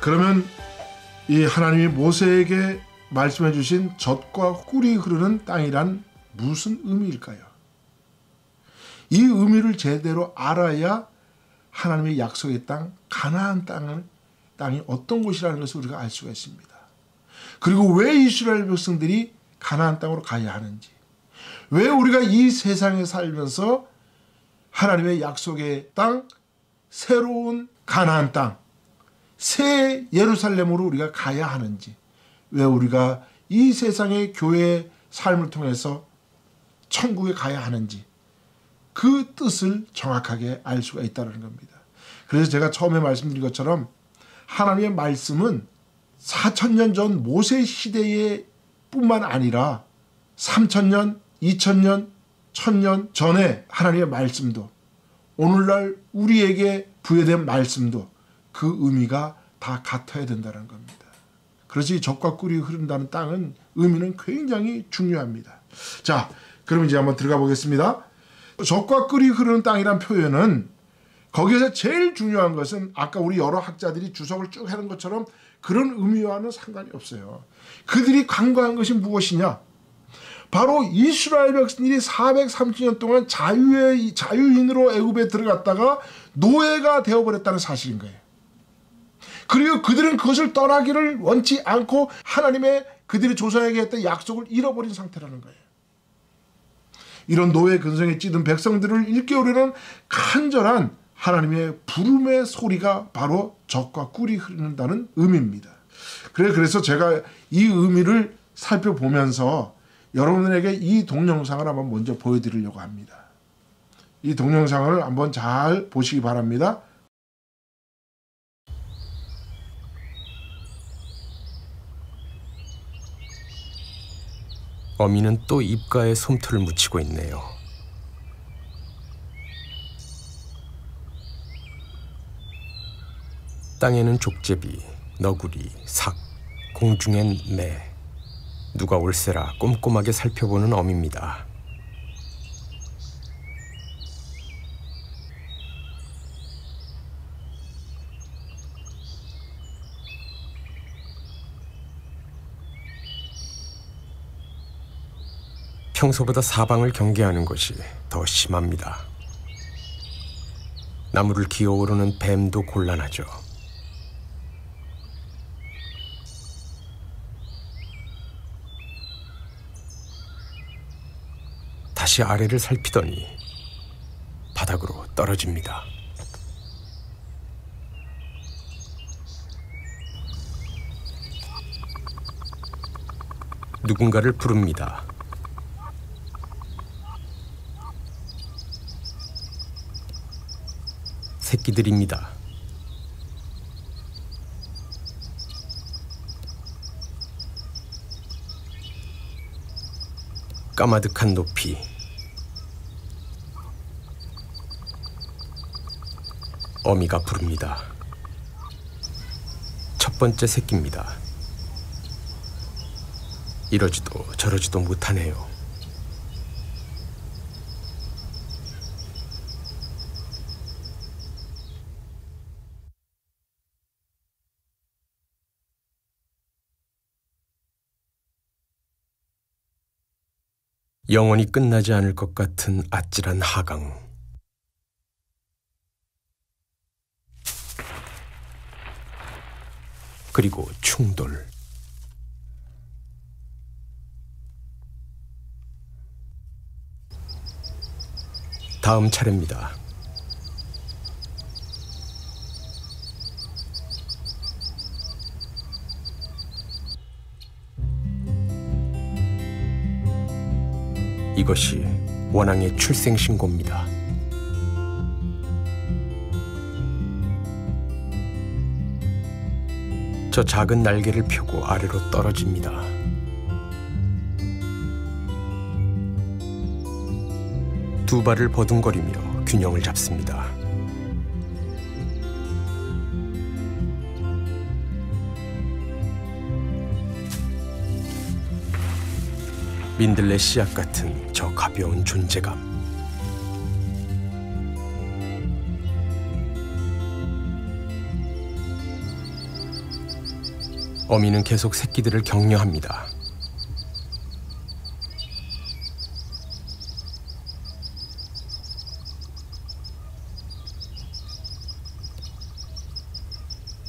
그러면 이 하나님이 모세에게 말씀해 주신 젖과 꿀이 흐르는 땅이란 무슨 의미일까요? 이 의미를 제대로 알아야 하나님의 약속의 땅, 가나안 땅이 어떤 곳이라는 것을 우리가 알 수가 있습니다. 그리고 왜 이스라엘 백성들이 가나안 땅으로 가야 하는지, 왜 우리가 이 세상에 살면서 하나님의 약속의 땅, 새로운 가나안 땅, 새 예루살렘으로 우리가 가야 하는지, 왜 우리가 이 세상의 교회의 삶을 통해서 천국에 가야 하는지, 그 뜻을 정확하게 알 수가 있다는 겁니다. 그래서 제가 처음에 말씀드린 것처럼 하나님의 말씀은 4,000년 전 모세 시대에 뿐만 아니라 3,000년, 2,000년, 1,000년 전에 하나님의 말씀도, 오늘날 우리에게 부여된 말씀도 그 의미가 다 같아야 된다는 겁니다. 그래서 이 젖과 꿀이 흐른다는 땅은 의미는 굉장히 중요합니다. 자, 그럼 이제 한번 들어가 보겠습니다. 젖과 꿀이 흐르는 땅이란 표현은 거기에서 제일 중요한 것은 아까 우리 여러 학자들이 주석을 쭉 하는 것처럼 그런 의미와는 상관이 없어요. 그들이 간과한 것이 무엇이냐? 바로 이스라엘 백성들이 430년 동안 자유인으로 애굽에 들어갔다가 노예가 되어버렸다는 사실인 거예요. 그리고 그들은 그것을 떠나기를 원치 않고 하나님의 그들의 조상에게 했던 약속을 잃어버린 상태라는 거예요. 이런 노예 근성에 찌든 백성들을 일깨우려는 간절한 하나님의 부름의 소리가 바로 젖과 꿀이 흐른다는 의미입니다. 그래서 제가 이 의미를 살펴보면서 여러분에게 이 동영상을 한번 먼저 보여드리려고 합니다. 이 동영상을 한번 잘 보시기 바랍니다. 어미는 또 입가에 솜털을 묻히고 있네요. 땅에는 족제비, 너구리, 삭, 공중엔 매. 누가 올세라 꼼꼼하게 살펴보는 어미입니다. 평소보다 사방을 경계하는 것이 더 심합니다. 나무를 기어오르는 뱀도 곤란하죠. 다시 아래를 살피더니 바닥으로 떨어집니다. 누군가를 부릅니다. 새끼들입니다. 까마득한 높이, 어미가 부릅니다. 첫 번째 새끼입니다. 이러지도 저러지도 못하네요. 영원히 끝나지 않을 것 같은 아찔한 하강. 그리고 충돌. 다음 차례입니다. 이것이 원앙의 출생신고입니다. 저 작은 날개를 펴고 아래로 떨어집니다. 두 발을 버둥거리며 균형을 잡습니다. 민들레 씨앗 같은 저 가벼운 존재감. 어미는 계속 새끼들을 격려합니다.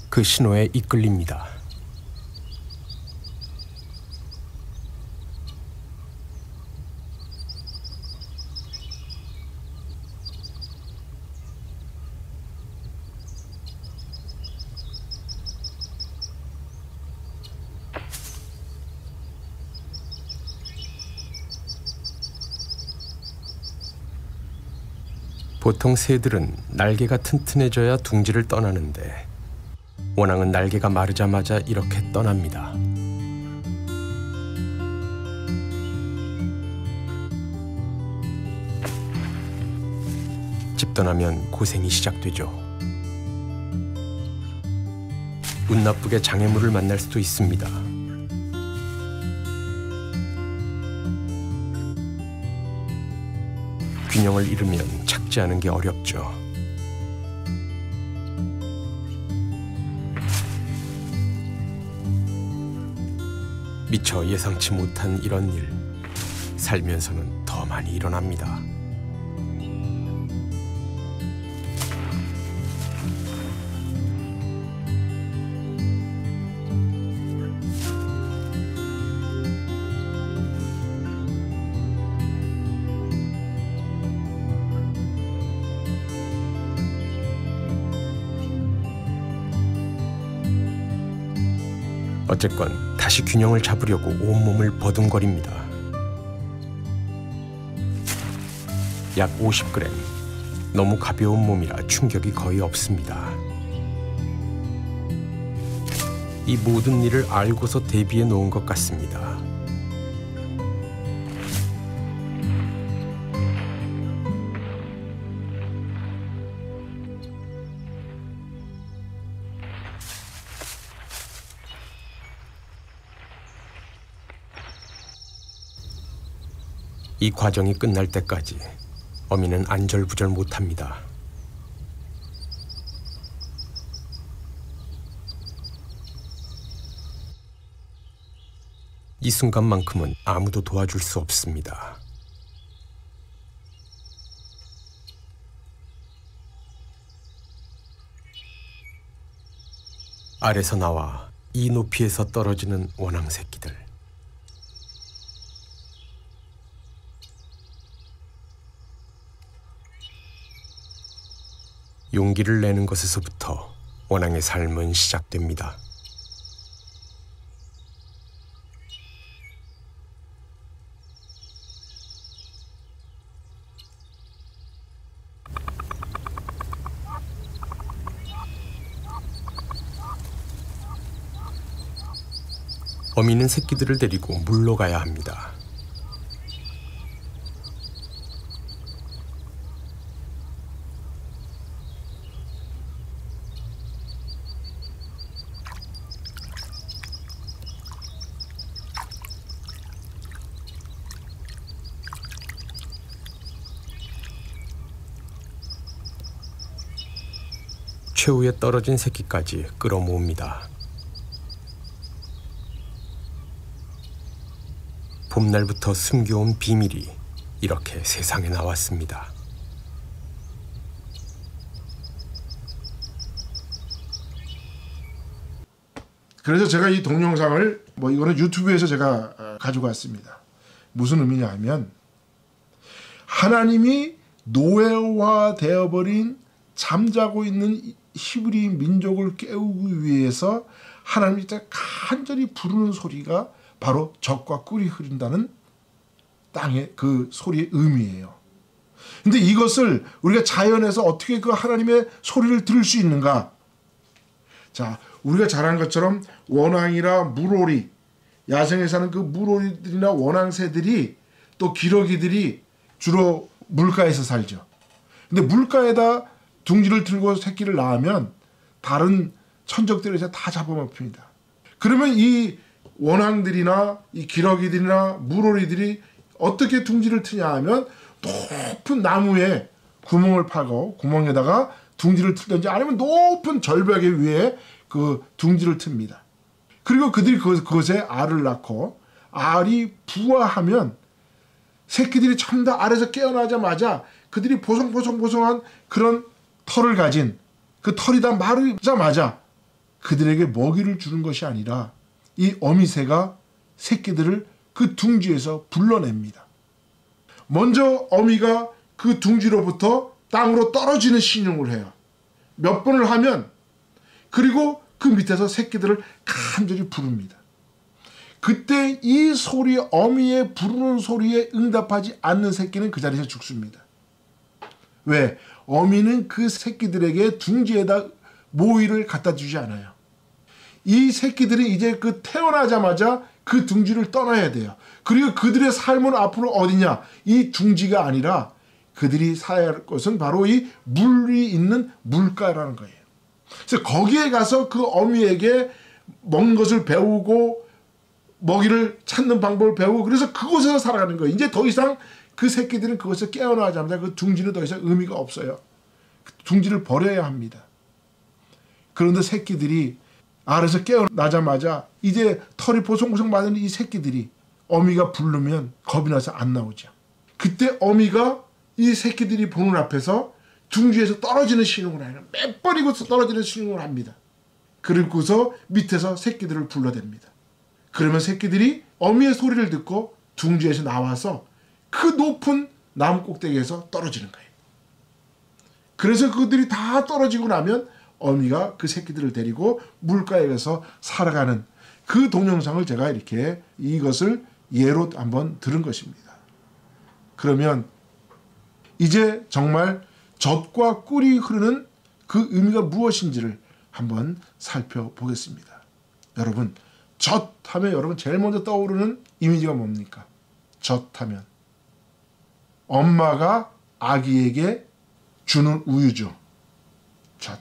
그 신호에 이끌립니다. 보통 새들은 날개가 튼튼해져야 둥지를 떠나는데 원앙은 날개가 마르자마자 이렇게 떠납니다. 집 떠나면 고생이 시작되죠. 운 나쁘게 장애물을 만날 수도 있습니다. 균형을 잃으면 착지하는 게 어렵죠. 미처 예상치 못한 이런 일, 살면서는 더 많이 일어납니다. 어쨌건 다시 균형을 잡으려고 온몸을 버둥거립니다. 약 50g. 너무 가벼운 몸이라 충격이 거의 없습니다. 이 모든 일을 알고서 대비해 놓은 것 같습니다. 이 과정이 끝날 때까지 어미는 안절부절 못합니다. 이 순간만큼은 아무도 도와줄 수 없습니다. 알에서 나와 이 높이에서 떨어지는 원앙 새끼들. 용기를 내는 것에서부터 원앙의 삶은 시작됩니다. 어미는 새끼들을 데리고 물로 가야 합니다. 최후에 떨어진 새끼까지 끌어모읍니다. 봄날부터 숨겨온 비밀이 이렇게 세상에 나왔습니다. 그래서 제가 이 동영상을 이거는 유튜브에서 제가 가지고 왔습니다. 무슨 의미냐 하면 하나님이 노예화되어버린 잠자고 있는 히브리 민족을 깨우기 위해서 하나님이 간절히 부르는 소리가 바로 젖과 꿀이 흐른다는 땅의 그 소리의 의미예요. 근데 이것을 우리가 자연에서 어떻게 그 하나님의 소리를 들을 수 있는가? 자, 우리가 잘 아는 것처럼 원앙이나 물오리, 야생에 사는 그 물오리들이나 원앙새들이 또 기러기들이 주로 물가에서 살죠. 근데 물가에다 둥지를 들고 새끼를 낳으면 다른 천적들에서 다 잡아먹힙니다. 그러면 이 원앙들이나 이 기러기들이나 물오리들이 어떻게 둥지를 트냐 하면 높은 나무에 구멍을 파고 구멍에다가 둥지를 틀든지 아니면 높은 절벽 위에 그 둥지를 틉니다. 그리고 그들이 그것에 알을 낳고 알이 부화하면 새끼들이 전부 다 알에서 깨어나자마자 그들이 보송보송보송한 그런 털을 가진 그 털이 다 마르자마자 그들에게 먹이를 주는 것이 아니라 이 어미새가 새끼들을 그 둥지에서 불러냅니다. 먼저 어미가 그 둥지로부터 땅으로 떨어지는 신용을 해요. 몇 번을 하면 그리고 그 밑에서 새끼들을 간절히 부릅니다. 그때 이 소리, 어미의 부르는 소리에 응답하지 않는 새끼는 그 자리에서 죽습니다. 왜? 어미는 그 새끼들에게 둥지에다 모이를 갖다 주지 않아요. 이 새끼들이 이제 그 태어나자마자 그 둥지를 떠나야 돼요. 그리고 그들의 삶은 앞으로 어디냐? 이 둥지가 아니라 그들이 살아야 할 것은 바로 이 물이 있는 물가라는 거예요. 그래서 거기에 가서 그 어미에게 먹는 것을 배우고 먹이를 찾는 방법을 배우고 그래서 그곳에서 살아가는 거예요. 이제 더 이상 그 새끼들은 그것에서 깨어나자마자 그 둥지는 더 이상 의미가 없어요. 둥지를 버려야 합니다. 그런데 새끼들이 알에서 깨어나자마자 이제 털이 보송보송 마른 이 새끼들이 어미가 부르면 겁이 나서 안 나오죠. 그때 어미가 이 새끼들이 보는 앞에서 둥지에서 떨어지는 신용을 해요. 몇 번이고 떨어지는 신용을 합니다. 그리고서 밑에서 새끼들을 불러댑니다. 그러면 새끼들이 어미의 소리를 듣고 둥지에서 나와서 그 높은 나무 꼭대기에서 떨어지는 거예요. 그래서 그들이 다 떨어지고 나면 어미가 그 새끼들을 데리고 물가에 가서 살아가는 그 동영상을 제가 이렇게 이것을 예로 한번 들은 것입니다. 그러면 이제 정말 젖과 꿀이 흐르는 그 의미가 무엇인지를 한번 살펴보겠습니다. 여러분, 젖 하면 여러분 제일 먼저 떠오르는 이미지가 뭡니까? 젖 하면 엄마가 아기에게 주는 우유죠. 젖.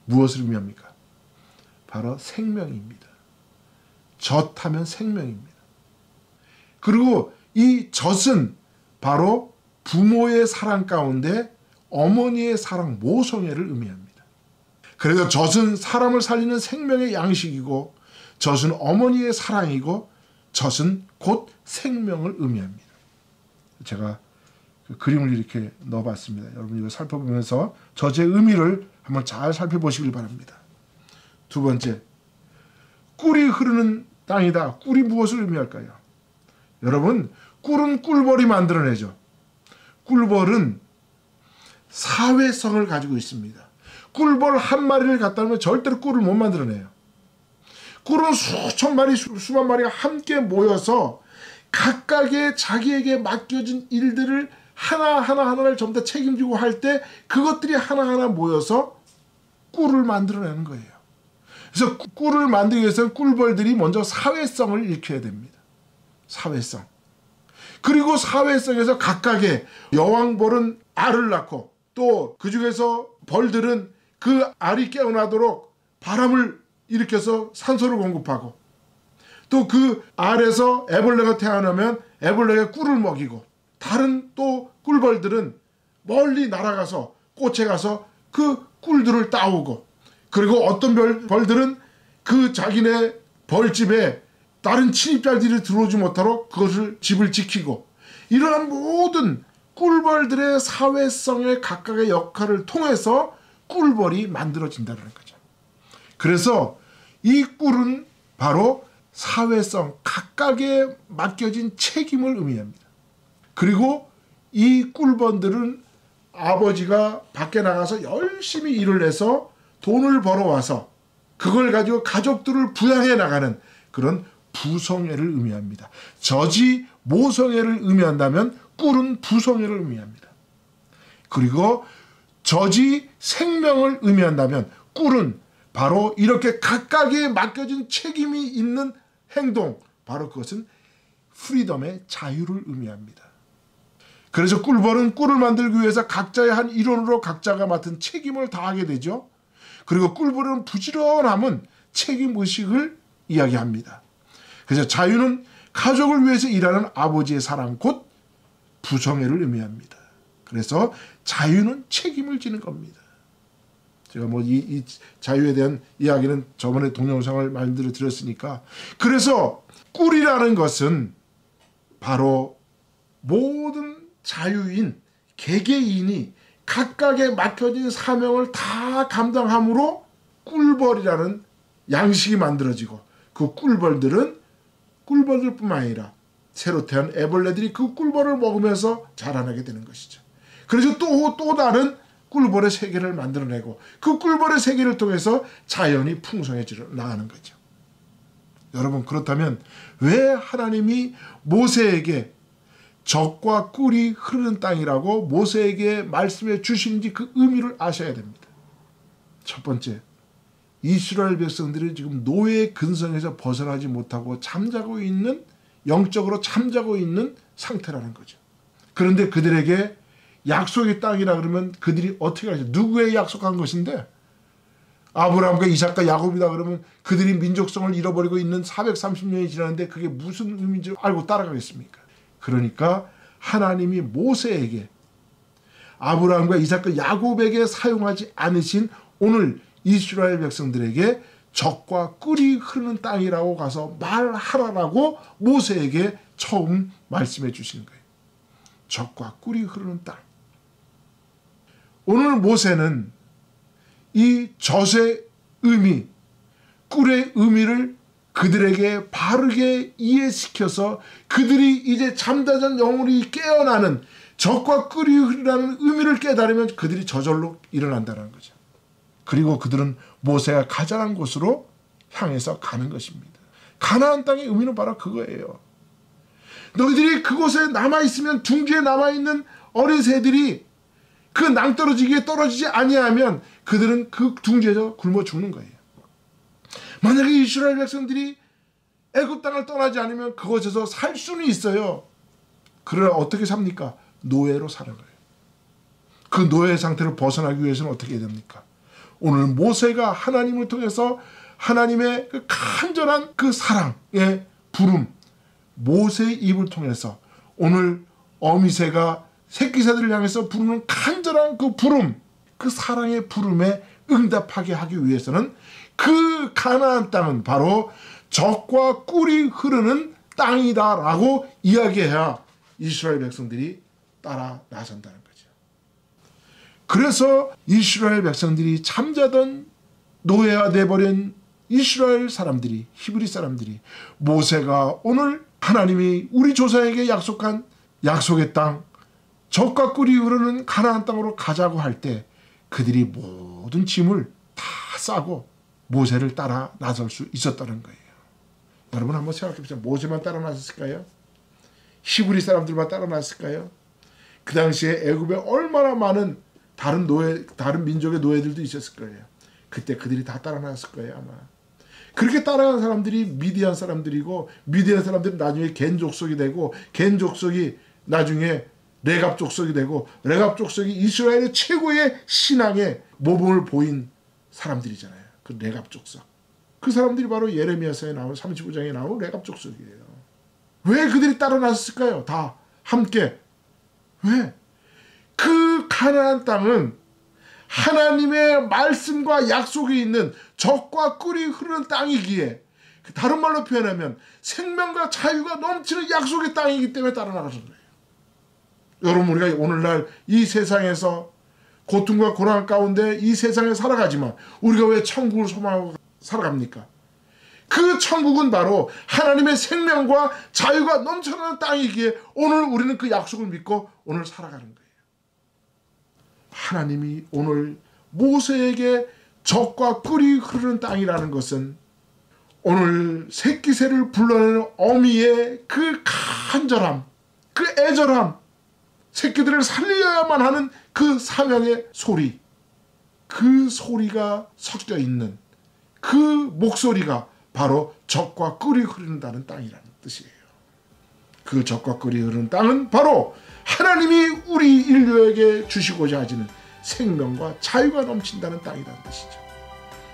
무엇을 의미합니까? 바로 생명입니다. 젖 하면 생명입니다. 그리고 이 젖은 바로 부모의 사랑 가운데 어머니의 사랑 모성애를 의미합니다. 그래서 젖은 사람을 살리는 생명의 양식이고 젖은 어머니의 사랑이고 젖은 곧 생명을 의미합니다. 제가 그 그림을 이렇게 넣어봤습니다. 여러분 이거 살펴보면서 젖의 의미를 한번 잘 살펴보시길 바랍니다. 두 번째, 꿀이 흐르는 땅이다. 꿀이 무엇을 의미할까요? 여러분, 꿀은 꿀벌이 만들어내죠. 꿀벌은 사회성을 가지고 있습니다. 꿀벌 한 마리를 갖다 놓으면 절대로 꿀을 못 만들어내요. 꿀은 수천 마리, 수만 마리가 함께 모여서 각각의 자기에게 맡겨진 일들을 하나를 전부 다 책임지고 할 때 그것들이 하나하나 모여서 꿀을 만들어내는 거예요. 그래서 꿀을 만들기 위해서는 꿀벌들이 먼저 사회성을 일으켜야 됩니다. 사회성. 그리고 사회성에서 각각의 여왕벌은 알을 낳고 또 그 중에서 벌들은 그 알이 깨어나도록 바람을 일으켜서 산소를 공급하고 또 그 알에서 애벌레가 태어나면 애벌레가 꿀을 먹이고 다른 또 꿀벌들은 멀리 날아가서 꽃에 가서 그 꿀들을 따오고 그리고 어떤 벌들은 그 자기네 벌집에 다른 침입자들이 들어오지 못하도록 그것을 집을 지키고 이러한 모든 꿀벌들의 사회성의 각각의 역할을 통해서 꿀벌이 만들어진다는 거죠. 그래서 이 꿀은 바로 사회성, 각각의 맡겨진 책임을 의미합니다. 그리고 이 꿀벌들은 아버지가 밖에 나가서 열심히 일을 해서 돈을 벌어와서 그걸 가지고 가족들을 부양해 나가는 그런 부성애를 의미합니다. 젖이 모성애를 의미한다면 꿀은 부성애를 의미합니다. 그리고 젖이 생명을 의미한다면 꿀은 바로 이렇게 각각의 맡겨진 책임이 있는 행동, 바로 그것은 프리덤의 자유를 의미합니다. 그래서 꿀벌은 꿀을 만들기 위해서 각자의 한 일원으로 각자가 맡은 책임을 다하게 되죠. 그리고 꿀벌은 부지런함은 책임의식을 이야기합니다. 그래서 자유는 가족을 위해서 일하는 아버지의 사랑, 곧 부성애를 의미합니다. 그래서 자유는 책임을 지는 겁니다. 제가 뭐 이 자유에 대한 이야기는 저번에 동영상을 만들어 드렸으니까. 그래서 꿀이라는 것은 바로 모든 자유인 개개인이 각각의 맡겨진 사명을 다 감당함으로 꿀벌이라는 양식이 만들어지고, 그 꿀벌들은 꿀벌들뿐만 아니라 새로 태어난 애벌레들이 그 꿀벌을 먹으면서 자라나게 되는 것이죠. 그래서 또 다른 꿀벌의 세계를 만들어내고, 그 꿀벌의 세계를 통해서 자연이 풍성해져 나가는 거죠. 여러분, 그렇다면 왜 하나님이 모세에게 젖과 꿀이 흐르는 땅이라고 모세에게 말씀해 주시는지 그 의미를 아셔야 됩니다. 첫 번째, 이스라엘 백성들이 지금 노예의 근성에서 벗어나지 못하고 잠자고 있는, 영적으로 잠자고 있는 상태라는 거죠. 그런데 그들에게 약속의 땅이라 그러면 그들이 어떻게 하죠? 누구의 약속한 것인데? 아브라함과 이삭과 야곱이다 그러면 그들이 민족성을 잃어버리고 있는 430년이 지났는데 그게 무슨 의미인지 알고 따라가겠습니까? 그러니까 하나님이 모세에게, 아브라함과 이삭과 야곱에게 사용하지 않으신 오늘 이스라엘 백성들에게 젖과 꿀이 흐르는 땅이라고 가서 말하라라고 모세에게 처음 말씀해 주시는 거예요. 젖과 꿀이 흐르는 땅. 오늘 모세는 이 젖의 의미, 꿀의 의미를 그들에게 바르게 이해시켜서 그들이 이제 잠자던 영혼이 깨어나는, 젖과 꿀이 흐르는 의미를 깨달으면 그들이 저절로 일어난다는 거죠. 그리고 그들은 모세가 가자는 곳으로 향해서 가는 것입니다. 가나안 땅의 의미는 바로 그거예요. 너희들이 그곳에 남아있으면, 둥지에 남아있는 어린 새들이 그 낭떠러지기에 떨어지지 아니하면 그들은 그 둥지에서 굶어 죽는 거예요. 만약에 이스라엘 백성들이 애굽 땅을 떠나지 않으면 그곳에서 살 수는 있어요. 그러나 어떻게 삽니까? 노예로 사는 거예요. 그 노예 상태를 벗어나기 위해서는 어떻게 해야 됩니까? 오늘 모세가 하나님을 통해서 하나님의 그 간절한 그 사랑의 부름, 모세의 입을 통해서 오늘 어미새가 새끼새들을 향해서 부르는 간절한 그 부름, 그 사랑의 부름에 응답하게 하기 위해서는 그 가나안 땅은 바로 젖과 꿀이 흐르는 땅이다라고 이야기해야 이스라엘 백성들이 따라 나선다는 거죠. 그래서 이스라엘 백성들이 잠자던 노예가 돼버린 이스라엘 사람들이, 히브리 사람들이 모세가 오늘 하나님이 우리 조상에게 약속한 약속의 땅, 젖과 꿀이 흐르는 가나안 땅으로 가자고 할 때 그들이 모든 짐을 다 싸고 모세를 따라 나설 수 있었다는 거예요. 여러분 한번 생각해 보세요. 모세만 따라 나섰을까요? 히브리 사람들만 따라 나섰을까요? 그 당시에 애굽에 얼마나 많은 다른 민족의 노예들도 있었을 거예요. 그때 그들이 다 따라 나섰을 거예요, 아마. 그렇게 따라간 사람들이 미디안 사람들이고, 미디안 사람들은 나중에 겐 족속이 되고, 겐 족속이 나중에 레갑 족속이 되고, 레갑 족속이 이스라엘의 최고의 신앙의 모범을 보인 사람들이잖아요. 그 레갑 족속. 그 사람들이 바로 예레미야서에 나오는 35장에 나오는 레갑 족속이에요. 왜 그들이 따라 나섰을까요? 다 함께. 왜? 그 가나안 땅은 하나님의 말씀과 약속이 있는 젖과 꿀이 흐르는 땅이기에, 다른 말로 표현하면 생명과 자유가 넘치는 약속의 땅이기 때문에 따라 나가는 거예요. 여러분, 우리가 오늘날 이 세상에서 고통과 고난 가운데 이 세상에 살아가지만 우리가 왜 천국을 소망하고 살아갑니까? 그 천국은 바로 하나님의 생명과 자유가 넘쳐나는 땅이기에 오늘 우리는 그 약속을 믿고 오늘 살아가는 거예요. 하나님이 오늘 모세에게 젖과 꿀이 흐르는 땅이라는 것은 오늘 새끼새를 불러내는 어미의 그 간절함, 그 애절함, 새끼들을 살려야만 하는 그 사명의 소리, 그 소리가 섞여 있는 그 목소리가 바로 젖과 꿀이 흐른다는 땅이라는 뜻이에요. 그 젖과 꿀이 흐르는 땅은 바로 하나님이 우리 인류에게 주시고자 하시는 생명과 자유가 넘친다는 땅이라는 뜻이죠.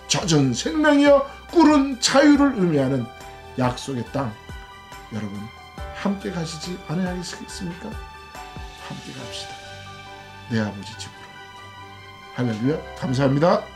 젖은 생명이여 꿀은 자유를 의미하는 약속의 땅. 여러분 함께 가시지 않으시겠습니까? 함께 갑시다. 내 아버지 집으로. 할렐루야. 감사합니다.